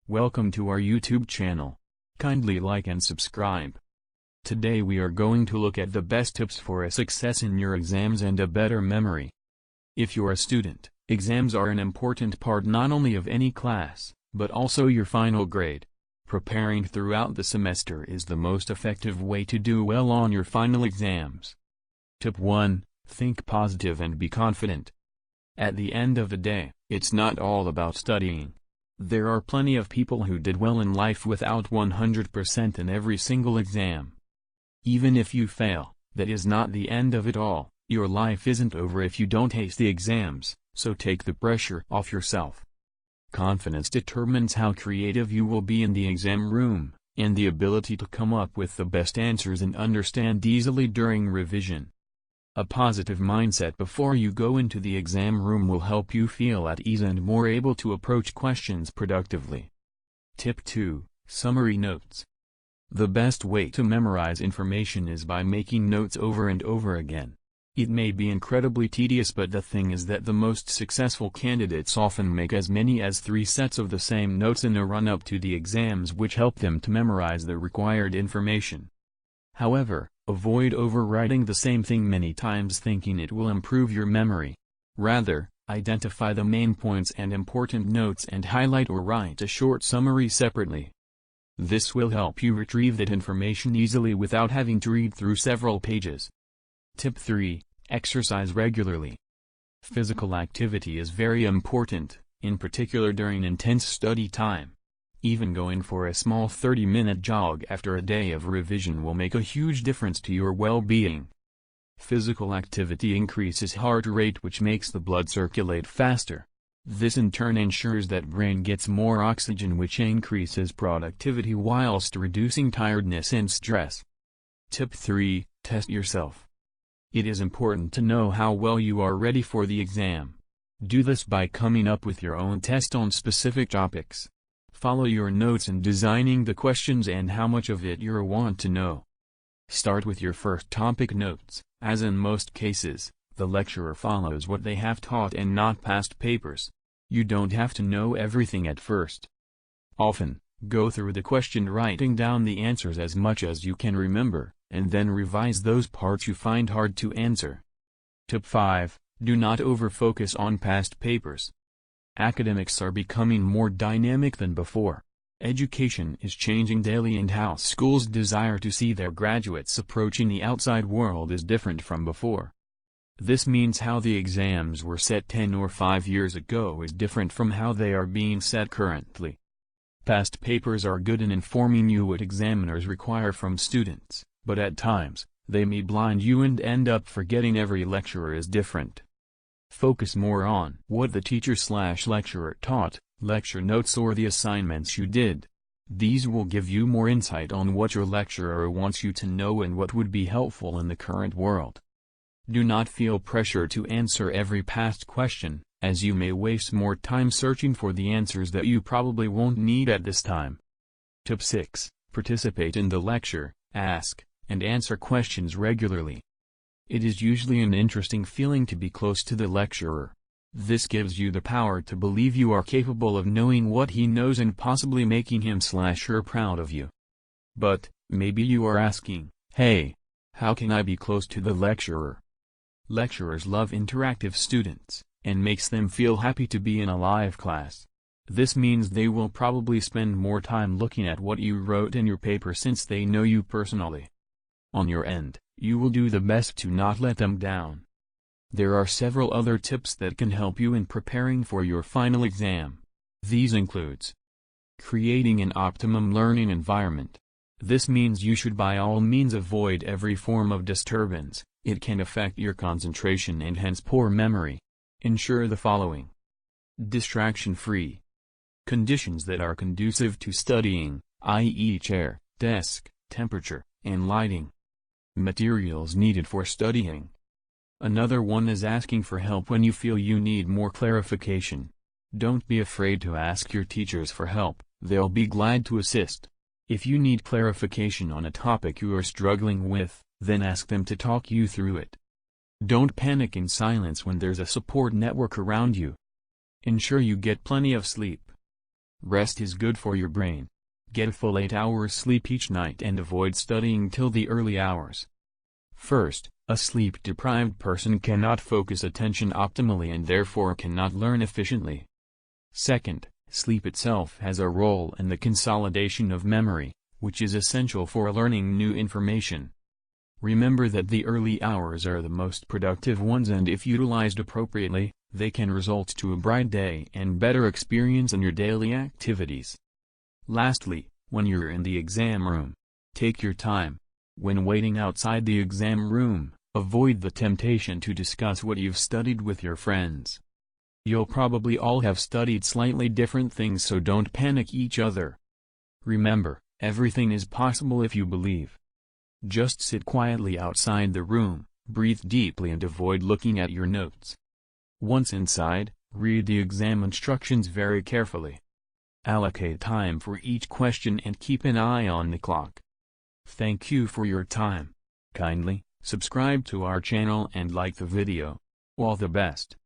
Welcome to our YouTube channel. Kindly like and subscribe. Today we are going to look at the best tips for a success in your exams and a better memory. If you're a student, exams are an important part not only of any class, but also your final grade. Preparing throughout the semester is the most effective way to do well on your final exams. Tip 1. Think positive and be confident. At the end of the day, it's not all about studying. There are plenty of people who did well in life without 100% in every single exam. Even if you fail, that is not the end of it all. Your life isn't over if you don't ace the exams, so take the pressure off yourself. Confidence determines how creative you will be in the exam room, and the ability to come up with the best answers and understand easily during revision. A positive mindset before you go into the exam room will help you feel at ease and more able to approach questions productively. Tip 2. Summary notes. The best way to memorize information is by making notes over and over again. It may be incredibly tedious, but the thing is that the most successful candidates often make as many as 3 sets of the same notes in a run-up to the exams, which help them to memorize the required information. However, avoid overwriting the same thing many times thinking it will improve your memory. Rather, identify the main points and important notes and highlight or write a short summary separately. This will help you retrieve that information easily without having to read through several pages. Tip 3. Exercise regularly. Physical activity is very important, in particular during intense study time. Even going for a small 30-minute jog after a day of revision will make a huge difference to your well-being. Physical activity increases heart rate, which makes the blood circulate faster. This in turn ensures that brain gets more oxygen, which increases productivity whilst reducing tiredness and stress. Tip 3. Test yourself. It is important to know how well you are ready for the exam. Do this by coming up with your own test on specific topics. Follow your notes in designing the questions and how much of it you want to know. Start with your first topic notes, as in most cases, the lecturer follows what they have taught and not past papers. You don't have to know everything at first. Often, go through the question writing down the answers as much as you can remember, and then revise those parts you find hard to answer. Tip 5. Do not over-focus on past papers. Academics are becoming more dynamic than before. Education is changing daily, and how schools desire to see their graduates approaching the outside world is different from before. This means how the exams were set 10 or 5 years ago is different from how they are being set currently. Past papers are good in informing you what examiners require from students, but at times, they may blind you and end up forgetting every lecturer is different. Focus more on what the teacher/lecturer taught, lecture notes, or the assignments you did. These will give you more insight on what your lecturer wants you to know and what would be helpful in the current world. Do not feel pressure to answer every past question, as you may waste more time searching for the answers that you probably won't need at this time. Tip 6. Participate in the lecture, ask, and answer questions regularly. It is usually an interesting feeling to be close to the lecturer. This gives you the power to believe you are capable of knowing what he knows and possibly making him/her proud of you. But, maybe you are asking, hey, how can I be close to the lecturer? Lecturers love interactive students, and makes them feel happy to be in a live class. This means they will probably spend more time looking at what you wrote in your paper since they know you personally. On your end, you will do the best to not let them down. There are several other tips that can help you in preparing for your final exam. These includes creating an optimum learning environment. This means you should by all means avoid every form of disturbance. It can affect your concentration and hence poor memory. Ensure the following: distraction-free conditions that are conducive to studying, i.e. chair, desk, temperature, and lighting. Materials needed for studying. Another one is asking for help when you feel you need more clarification. Don't be afraid to ask your teachers for help, they'll be glad to assist. If you need clarification on a topic you are struggling with, then ask them to talk you through it. Don't panic in silence when there's a support network around you. Ensure you get plenty of sleep. Rest is good for your brain. Get a full 8 hours sleep each night and avoid studying till the early hours. First, a sleep-deprived person cannot focus attention optimally and therefore cannot learn efficiently. Second, sleep itself has a role in the consolidation of memory, which is essential for learning new information. Remember that the early hours are the most productive ones, and if utilized appropriately, they can result to a bright day and better experience in your daily activities. Lastly, when you're in the exam room, take your time. When waiting outside the exam room, avoid the temptation to discuss what you've studied with your friends. You'll probably all have studied slightly different things, so don't panic each other. Remember, everything is possible if you believe. Just sit quietly outside the room, breathe deeply and avoid looking at your notes. Once inside, read the exam instructions very carefully. Allocate time for each question and keep an eye on the clock. Thank you for your time. Kindly subscribe to our channel and like the video. All the best.